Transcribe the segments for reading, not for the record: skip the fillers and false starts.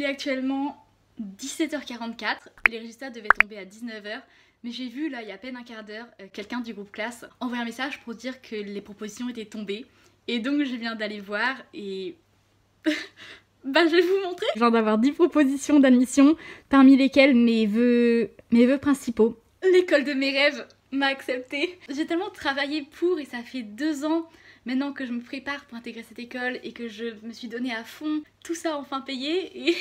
Il est actuellement 17h44, les résultats devaient tomber à 19h, mais j'ai vu là il y a à peine un quart d'heure quelqu'un du groupe classe envoyer un message pour dire que les propositions étaient tombées. Et donc je viens d'aller voir et... bah je vais vous montrer. Je viens d'avoir 10 propositions d'admission, parmi lesquelles mes vœux principaux. L'école de mes rêves m'a accepté. J'ai tellement travaillé pour et ça fait 2 ans maintenant que je me prépare pour intégrer cette école et que je me suis donnée à fond, tout ça enfin payé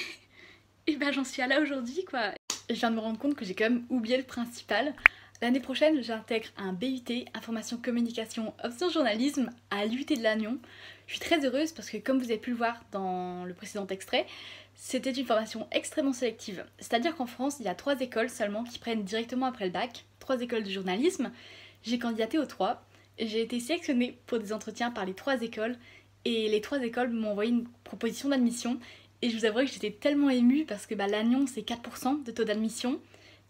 et bah j'en suis à là aujourd'hui quoi. Je viens de me rendre compte que j'ai quand même oublié le principal. L'année prochaine, j'intègre un BUT, Information Communication Option Journalisme à l'UT de Lannion. Je suis très heureuse parce que comme vous avez pu le voir dans le précédent extrait, c'était une formation extrêmement sélective. C'est-à-dire qu'en France, il y a 3 écoles seulement qui prennent directement après le bac, 3 écoles de journalisme. J'ai candidaté aux 3, j'ai été sélectionnée pour des entretiens par les 3 écoles et les 3 écoles m'ont envoyé une proposition d'admission. Et je vous avouerai que j'étais tellement émue parce que Lannion c'est 4% de taux d'admission,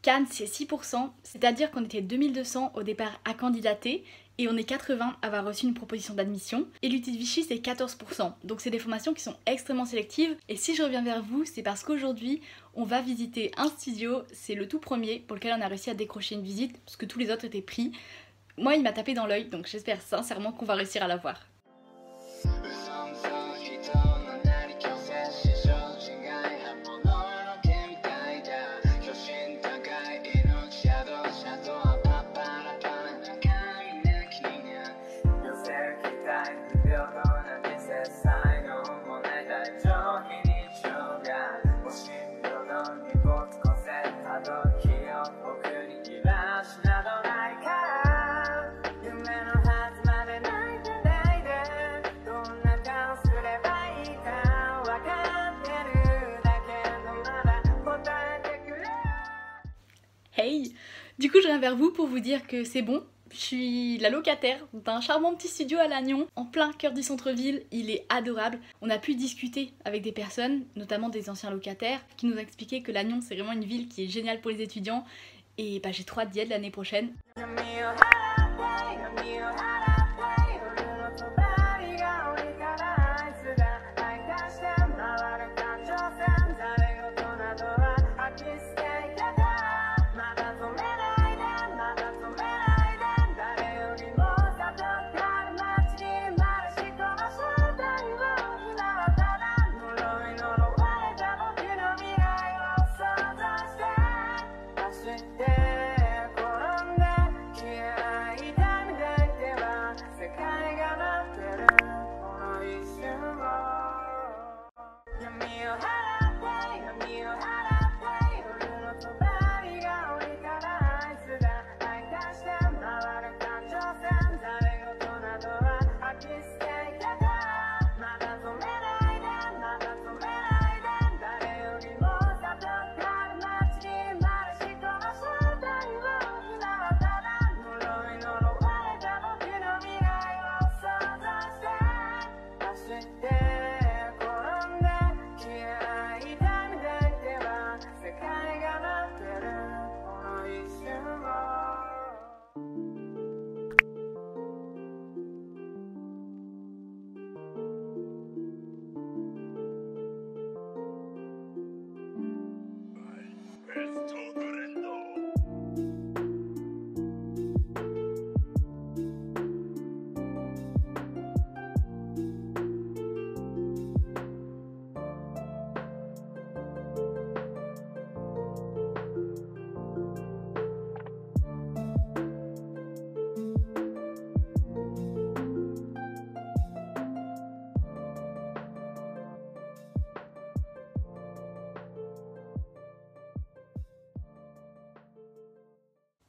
Cannes c'est 6%, c'est-à-dire qu'on était 2200 au départ à candidater et on est 80 à avoir reçu une proposition d'admission. Et l'UT de Vichy c'est 14%, donc c'est des formations qui sont extrêmement sélectives. Et si je reviens vers vous, c'est parce qu'aujourd'hui on va visiter un studio, c'est le tout premier pour lequel on a réussi à décrocher une visite parce que tous les autres étaient pris. Moi il m'a tapé dans l'œil, donc j'espère sincèrement qu'on va réussir à l'avoir. Hey! Du coup je viens vers vous pour vous dire que c'est bon, je suis la locataire d'un charmant petit studio à Lannion, en plein cœur du centre-ville, il est adorable. On a pu discuter avec des personnes, notamment des anciens locataires, qui nous ont expliqué que Lannion c'est vraiment une ville qui est géniale pour les étudiants et bah j'ai trop hâte d'y être l'année prochaine.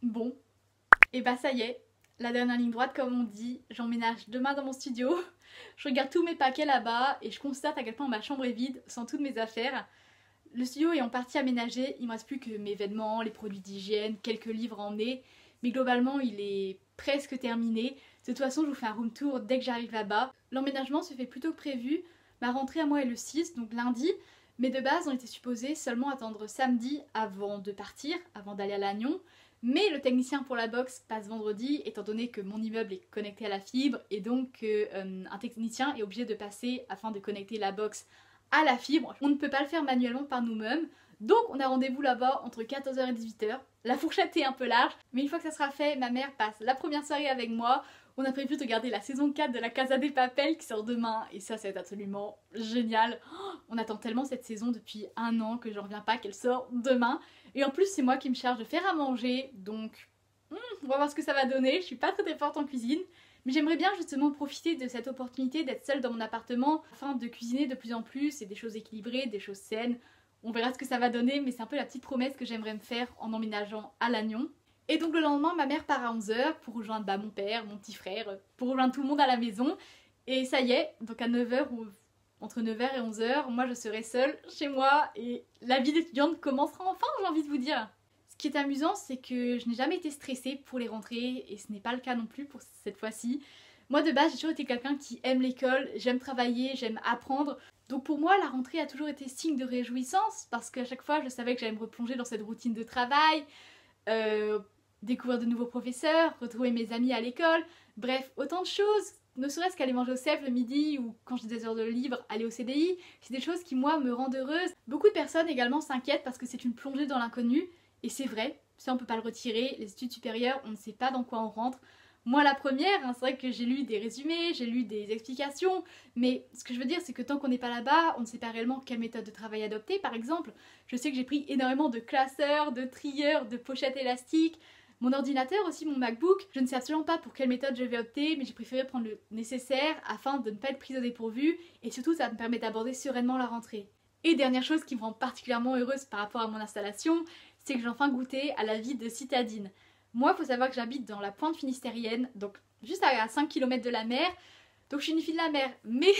Bon, et bah ça y est, la dernière ligne droite comme on dit, j'emménage demain dans mon studio, je regarde tous mes paquets là-bas et je constate à quel point ma chambre est vide sans toutes mes affaires. Le studio est en partie aménagé, il me reste plus que mes vêtements, les produits d'hygiène, quelques livres à emmener, mais globalement il est presque terminé. De toute façon je vous fais un room tour dès que j'arrive là-bas. L'emménagement se fait plutôt que prévu, ma rentrée à moi est le 6, donc lundi, mais de base on était supposé seulement attendre samedi avant de partir, avant d'aller à Lannion. Mais le technicien pour la box passe vendredi étant donné que mon immeuble est connecté à la fibre et donc un technicien est obligé de passer afin de connecter la box à la fibre. On ne peut pas le faire manuellement par nous-mêmes. Donc on a rendez-vous là-bas entre 14h et 18h. La fourchette est un peu large, mais une fois que ça sera fait, ma mère passe la première soirée avec moi. On a prévu de regarder la saison 4 de la Casa de Papel qui sort demain, et ça va être absolument génial. Oh, on attend tellement cette saison depuis 1 an que j'en reviens pas qu'elle sort demain. Et en plus c'est moi qui me charge de faire à manger, donc on va voir ce que ça va donner. Je suis pas très forte en cuisine, mais j'aimerais bien justement profiter de cette opportunité d'être seule dans mon appartement afin de cuisiner de plus en plus et des choses équilibrées, des choses saines. On verra ce que ça va donner, mais c'est un peu la petite promesse que j'aimerais me faire en emménageant à Lannion. Et donc le lendemain, ma mère part à 11h pour rejoindre mon père, mon petit frère, pour rejoindre tout le monde à la maison. Et ça y est, donc à 9h ou entre 9h et 11h, moi je serai seule chez moi et la vie d'étudiante commencera enfin, j'ai envie de vous dire. Ce qui est amusant, c'est que je n'ai jamais été stressée pour les rentrées et ce n'est pas le cas non plus pour cette fois-ci. Moi de base, j'ai toujours été quelqu'un qui aime l'école, j'aime travailler, j'aime apprendre. Donc pour moi, la rentrée a toujours été signe de réjouissance parce qu'à chaque fois, je savais que j'allais me replonger dans cette routine de travail, découvrir de nouveaux professeurs, retrouver mes amis à l'école, bref, autant de choses. Ne serait-ce qu'aller manger au CEF le midi ou quand j'ai des heures de libre, aller au CDI, c'est des choses qui moi me rendent heureuse. Beaucoup de personnes également s'inquiètent parce que c'est une plongée dans l'inconnu, et c'est vrai, ça on peut pas le retirer, les études supérieures, on ne sait pas dans quoi on rentre. Moi la première, hein, c'est vrai que j'ai lu des résumés, j'ai lu des explications, mais ce que je veux dire c'est que tant qu'on n'est pas là-bas, on ne sait pas réellement quelle méthode de travail adopter. Par exemple, je sais que j'ai pris énormément de classeurs, de trieurs, de pochettes élastiques, mon ordinateur aussi, mon MacBook, je ne sais absolument pas pour quelle méthode je vais opter, mais j'ai préféré prendre le nécessaire afin de ne pas être prise au dépourvu, et surtout ça me permet d'aborder sereinement la rentrée. Et dernière chose qui me rend particulièrement heureuse par rapport à mon installation, c'est que j'ai enfin goûté à la vie de citadine. Moi, il faut savoir que j'habite dans la pointe finistérienne, donc juste à 5 km de la mer, donc je suis une fille de la mer, mais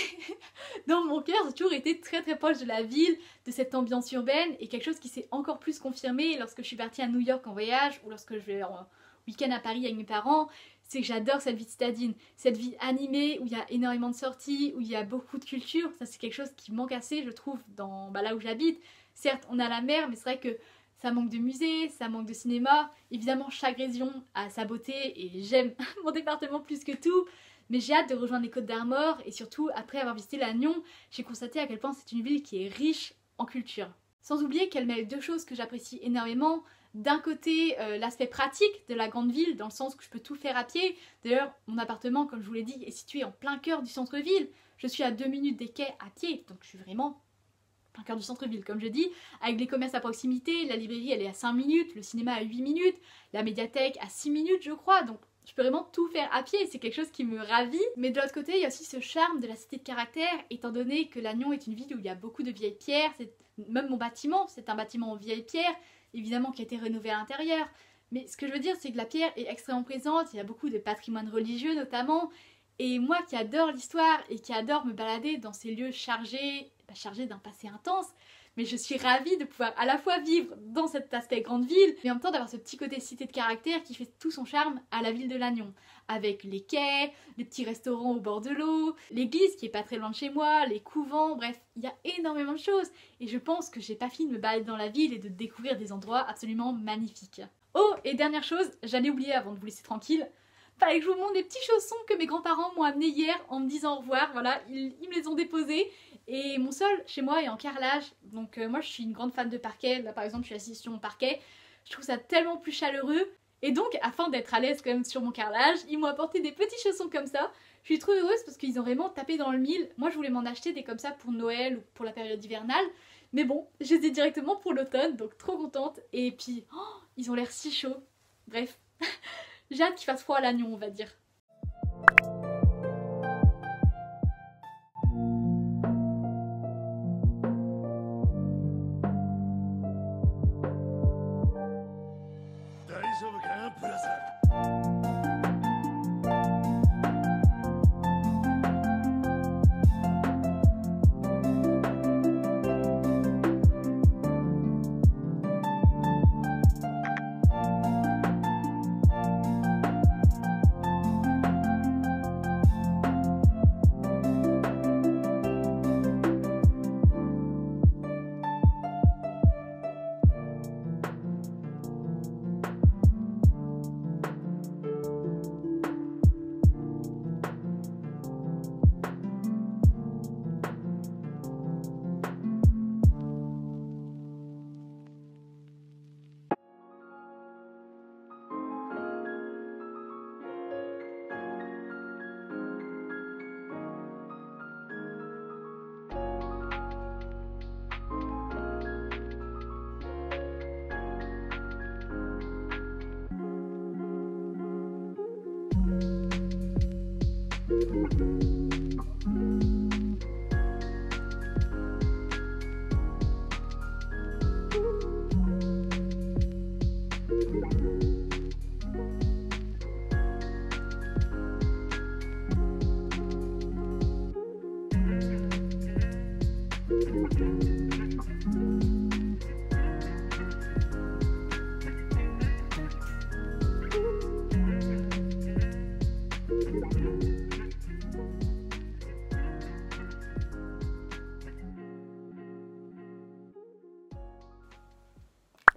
dans mon cœur, j'ai toujours été très proche de la ville, de cette ambiance urbaine, et quelque chose qui s'est encore plus confirmé lorsque je suis partie à New York en voyage, ou lorsque je vais en week-end à Paris avec mes parents, c'est que j'adore cette vie citadine, cette vie animée, où il y a énormément de sorties, où il y a beaucoup de culture. Ça c'est quelque chose qui manque assez, je trouve, dans là où j'habite. Certes, on a la mer, mais c'est vrai que ça manque de musées, ça manque de cinéma. Évidemment, chaque région a sa beauté et j'aime mon département plus que tout. Mais j'ai hâte de rejoindre les Côtes d'Armor et surtout, après avoir visité Lannion, j'ai constaté à quel point c'est une ville qui est riche en culture. Sans oublier qu'elle mêle deux choses que j'apprécie énormément. D'un côté, l'aspect pratique de la grande ville, dans le sens que je peux tout faire à pied. D'ailleurs, mon appartement, comme je vous l'ai dit, est situé en plein cœur du centre-ville. Je suis à 2 minutes des quais à pied, donc je suis vraiment plein cœur du centre-ville, comme je dis, avec les commerces à proximité. La librairie, elle est à 5 minutes, le cinéma à 8 minutes, la médiathèque à 6 minutes, je crois, donc je peux vraiment tout faire à pied, c'est quelque chose qui me ravit. Mais de l'autre côté, il y a aussi ce charme de la cité de caractère, étant donné que Lannion est une ville où il y a beaucoup de vieilles pierres. Même mon bâtiment, c'est un bâtiment en vieilles pierres, évidemment qui a été rénové à l'intérieur. Mais ce que je veux dire, c'est que la pierre est extrêmement présente, il y a beaucoup de patrimoine religieux notamment. Et moi qui adore l'histoire et qui adore me balader dans ces lieux chargés d'un passé intense, mais je suis ravie de pouvoir à la fois vivre dans cet aspect grande ville, mais en même temps d'avoir ce petit côté cité de caractère qui fait tout son charme à la ville de Lannion. Avec les quais, les petits restaurants au bord de l'eau, l'église qui est pas très loin de chez moi, les couvents, bref, il y a énormément de choses. Et je pense que j'ai pas fini de me balader dans la ville et de découvrir des endroits absolument magnifiques. Oh, et dernière chose, j'allais oublier avant de vous laisser tranquille, fallait que je vous montre les petits chaussons que mes grands-parents m'ont amenés hier en me disant au revoir, voilà, ils me les ont déposés. Et mon sol chez moi est en carrelage, donc moi je suis une grande fan de parquet. Là par exemple je suis assise sur mon parquet, je trouve ça tellement plus chaleureux. Et donc afin d'être à l'aise quand même sur mon carrelage, ils m'ont apporté des petits chaussons comme ça. Je suis trop heureuse parce qu'ils ont vraiment tapé dans le mille. Moi je voulais m'en acheter des comme ça pour Noël ou pour la période hivernale, mais bon, je les ai directement pour l'automne, donc trop contente. Et puis, oh, ils ont l'air si chauds. Bref, j'ai hâte qu'il fasse froid à Lannion, on va dire.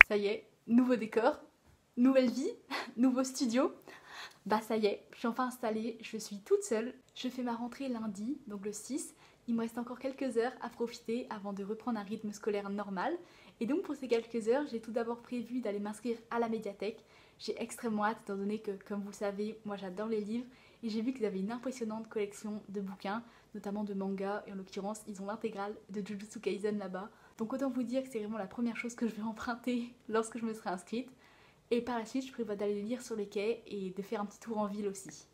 Ça y est, nouveau décor, nouvelle vie, nouveau studio. Bah ça y est, je suis enfin installée, je suis toute seule. Je fais ma rentrée lundi, donc le 6. Il me reste encore quelques heures à profiter avant de reprendre un rythme scolaire normal. Et donc pour ces quelques heures, j'ai tout d'abord prévu d'aller m'inscrire à la médiathèque. J'ai extrêmement hâte étant donné que, comme vous le savez, moi j'adore les livres. Et j'ai vu qu'ils avaient une impressionnante collection de bouquins, notamment de mangas. Et en l'occurrence, ils ont l'intégrale de Jujutsu Kaisen là-bas. Donc autant vous dire que c'est vraiment la première chose que je vais emprunter lorsque je me serai inscrite. Et par la suite, je prévois d'aller lire sur les quais et de faire un petit tour en ville aussi.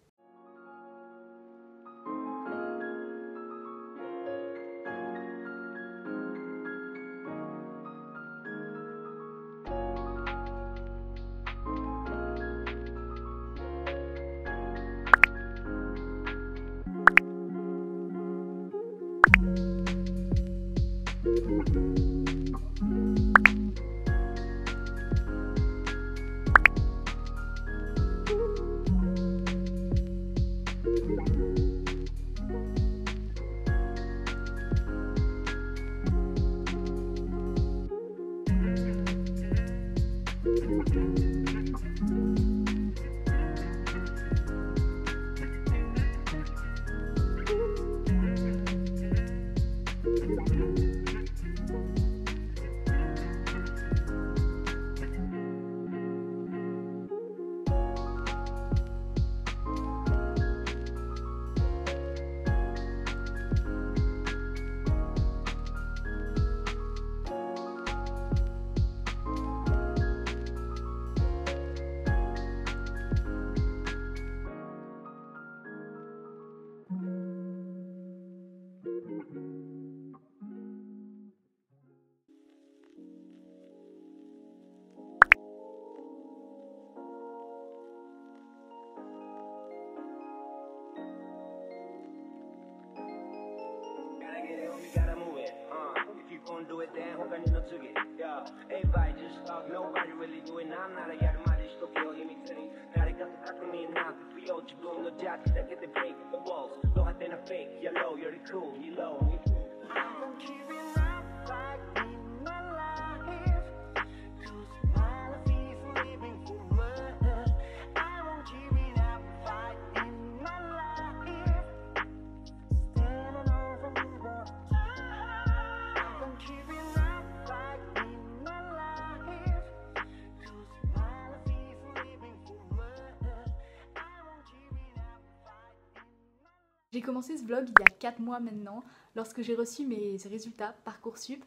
J'ai commencé ce vlog il y a 4 mois maintenant, lorsque j'ai reçu mes résultats Parcoursup,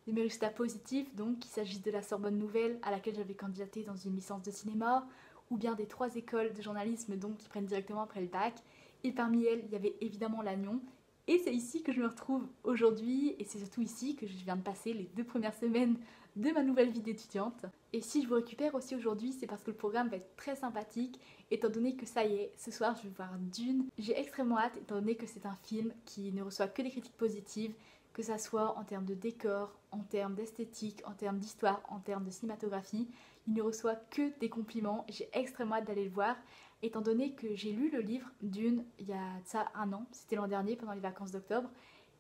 mes résultats positifs, donc qu'il s'agisse de la Sorbonne Nouvelle à laquelle j'avais candidaté dans une licence de cinéma, ou bien des 3 écoles de journalisme donc qui prennent directement après le bac. Et parmi elles, il y avait évidemment Lannion. Et c'est ici que je me retrouve aujourd'hui, et c'est surtout ici que je viens de passer les 2 premières semaines de ma nouvelle vie d'étudiante. Et si je vous récupère aussi aujourd'hui, c'est parce que le programme va être très sympathique, étant donné que ça y est, ce soir je vais voir Dune. J'ai extrêmement hâte, étant donné que c'est un film qui ne reçoit que des critiques positives, que ça soit en termes de décor, en termes d'esthétique, en termes d'histoire, en termes de cinématographie. Il ne reçoit que des compliments, j'ai extrêmement hâte d'aller le voir. Étant donné que j'ai lu le livre Dune il y a ça 1 an, c'était l'an dernier pendant les vacances d'octobre,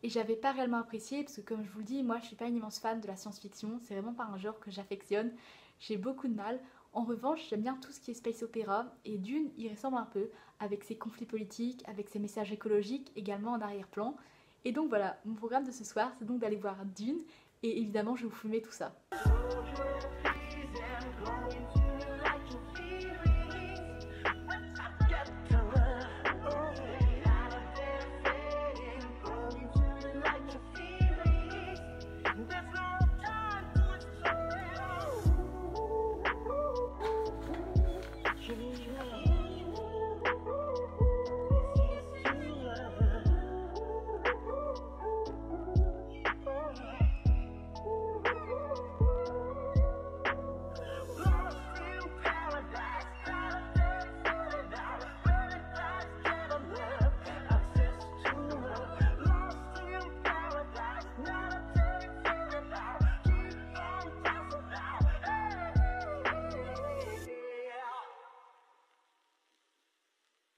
et j'avais pas réellement apprécié parce que comme je vous le dis, moi je suis pas une immense fan de la science-fiction, c'est vraiment pas un genre que j'affectionne, j'ai beaucoup de mal. En revanche, j'aime bien tout ce qui est space opéra et Dune y ressemble un peu avec ses conflits politiques, avec ses messages écologiques également en arrière-plan. Et donc voilà, mon programme de ce soir c'est donc d'aller voir Dune et évidemment je vais vous filmer tout ça.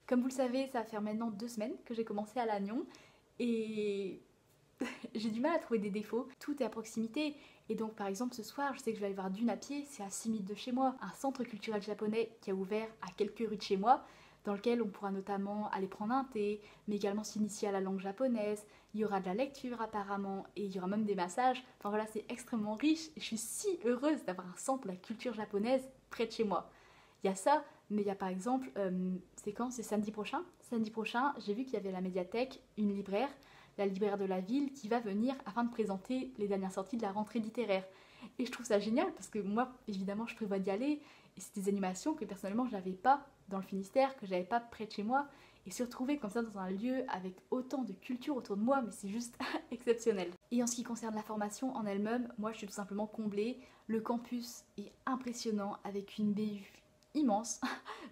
Comme vous le savez, ça va faire maintenant 2 semaines que j'ai commencé à Lannion et j'ai du mal à trouver des défauts. Tout est à proximité et donc par exemple ce soir je sais que je vais aller voir Dune à pied, c'est à 6 minutes de chez moi. Un centre culturel japonais qui a ouvert à quelques rues de chez moi dans lequel on pourra notamment aller prendre un thé, mais également s'initier à la langue japonaise. Il y aura de la lecture apparemment et il y aura même des massages. Enfin voilà, c'est extrêmement riche et je suis si heureuse d'avoir un centre de la culture japonaise près de chez moi. Il y a ça, mais il y a par exemple, c'est quand? C'est samedi prochain. Samedi prochain, j'ai vu qu'il y avait à la médiathèque une libraire, la libraire de la ville, qui va venir afin de présenter les dernières sorties de la rentrée littéraire. Et je trouve ça génial parce que moi, évidemment, je prévois d'y aller. Et c'est des animations que personnellement, je n'avais pas dans le Finistère, que j'avais pas près de chez moi. Et se retrouver comme ça dans un lieu avec autant de culture autour de moi, mais c'est juste exceptionnel. Et en ce qui concerne la formation en elle-même, moi je suis tout simplement comblée. Le campus est impressionnant avec une BU immense.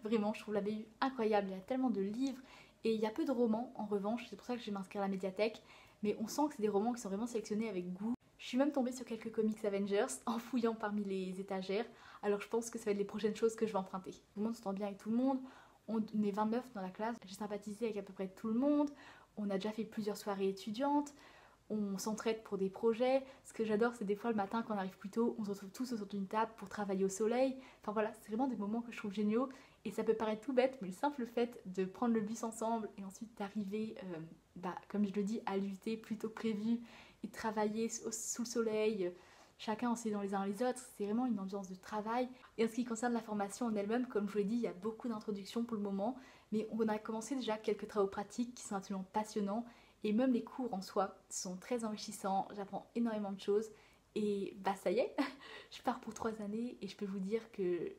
Vraiment, je trouve la BU incroyable. Il y a tellement de livres et il y a peu de romans en revanche. C'est pour ça que je vais m'inscrire à la médiathèque. Mais on sent que c'est des romans qui sont vraiment sélectionnés avec goût. Je suis même tombée sur quelques comics Avengers en fouillant parmi les étagères. Alors je pense que ça va être les prochaines choses que je vais emprunter. Tout le monde s'entend bien avec tout le monde. On est 29 dans la classe. J'ai sympathisé avec à peu près tout le monde. On a déjà fait plusieurs soirées étudiantes. On s'entraide pour des projets. Ce que j'adore, c'est des fois le matin quand on arrive plus tôt, on se retrouve tous autour d'une table pour travailler au soleil. Enfin voilà, c'est vraiment des moments que je trouve géniaux. Et ça peut paraître tout bête, mais le simple fait de prendre le bus ensemble et ensuite d'arriver, comme je le dis, à l'UT plus tôt que prévu et de travailler sous le soleil, chacun en s'aidant les uns les autres, c'est vraiment une ambiance de travail. Et en ce qui concerne la formation en elle-même, comme je vous l'ai dit, il y a beaucoup d'introductions pour le moment, mais on a commencé déjà quelques travaux pratiques qui sont absolument passionnants. Et même les cours en soi sont très enrichissants, j'apprends énormément de choses. Et ça y est, je pars pour 3 années et je peux vous dire que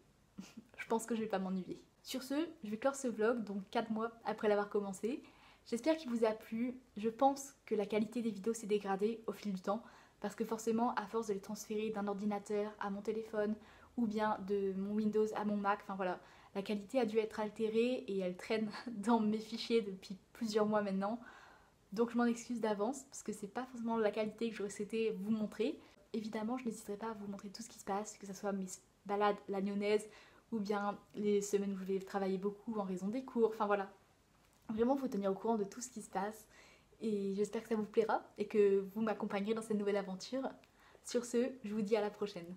je pense que je vais pas m'ennuyer. Sur ce, je vais clore ce vlog, donc 4 mois après l'avoir commencé. J'espère qu'il vous a plu. Je pense que la qualité des vidéos s'est dégradée au fil du temps, parce que forcément, à force de les transférer d'un ordinateur à mon téléphone, ou bien de mon Windows à mon Mac, enfin voilà, la qualité a dû être altérée et elle traîne dans mes fichiers depuis plusieurs mois maintenant. Donc je m'en excuse d'avance parce que c'est pas forcément la qualité que j'aurais souhaité vous montrer. Évidemment, je n'hésiterai pas à vous montrer tout ce qui se passe, que ce soit mes balades lagnonnaises ou bien les semaines où je vais travailler beaucoup en raison des cours. Enfin voilà, vraiment vous tenir au courant de tout ce qui se passe et j'espère que ça vous plaira et que vous m'accompagnerez dans cette nouvelle aventure. Sur ce, je vous dis à la prochaine.